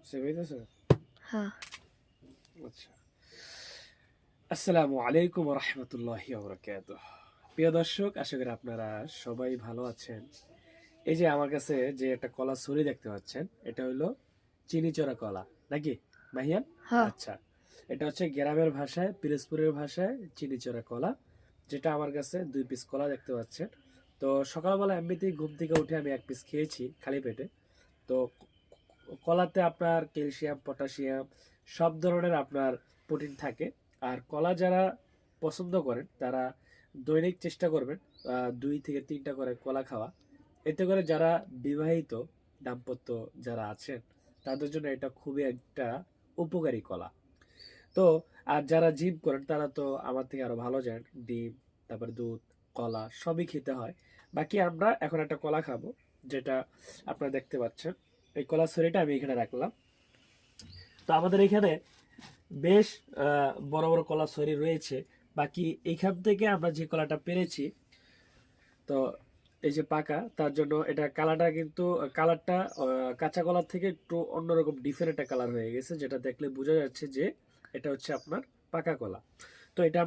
Save হইতেছে? হ্যাঁ। আচ্ছা। আসসালামু আলাইকুম ওয়া রাহমাতুল্লাহি ওয়া বারাকাতুহু। প্রিয় দর্শক, আশা করি আপনারা সবাই ভালো আছেন। এই যে আমার কাছে যে একটা কলা ছড়ি দেখতে পাচ্ছেন, এটা হলো চিনিচড়া কলা, নাকি মাহিয়ান? হ্যাঁ। আচ্ছা, এটা হচ্ছে গ্রামের ভাষায়, পিরোজপুরের ভাষায় চিনিচড়া কলা, যেটা আমার কাছে 2 পিস কলা দেখতে পাচ্ছেন। তো সকালবেলা এমনিতেই ঘুম থেকে উঠে আমি 1 পিস খেয়েছি খালি পেটে। তো কলাতে আপনার ক্যালসিয়াম, পটাশিয়াম সব ধরনের আপনার প্রোটিন থাকে। আর কলা যারা পছন্দ করেন তারা দৈনিক চেষ্টা করবেন 2 থেকে 3টা করে কলা খাওয়া। এতে করে যারা বিবাহিত দাম্পত্য যারা আছেন তাদের জন্য এটা খুবই একটা উপকারী কলা। তো আর যারা জিম করেন তারা তো আমার থেকে আরো ভালো জানেন, ডিম, তারপর দুধ, কলা সবই খেতে হয়। বাকি আমরা এখন একটা কলা খাবো, যেটা আপনারা দেখতে পাচ্ছেন। এই কলা ছড়িটা আমি এখানে রাখলাম। তো আমাদের এখানে বেশ বড় বড় কলা ছড়ি রয়েছে। বাকি এইখান থেকে আমরা যে কলাটা পেরেছি, তো এই যে পাকা, তার জন্য এটা কালারটা কিন্তু কালারটা কাঁচা কলার থেকে একটু অন্যরকম ডিফারেন্ট একটা কালার হয়ে গেছে, যেটা দেখলে বোঝা যাচ্ছে যে এটা হচ্ছে আপনার পাকা কলা। তো এটা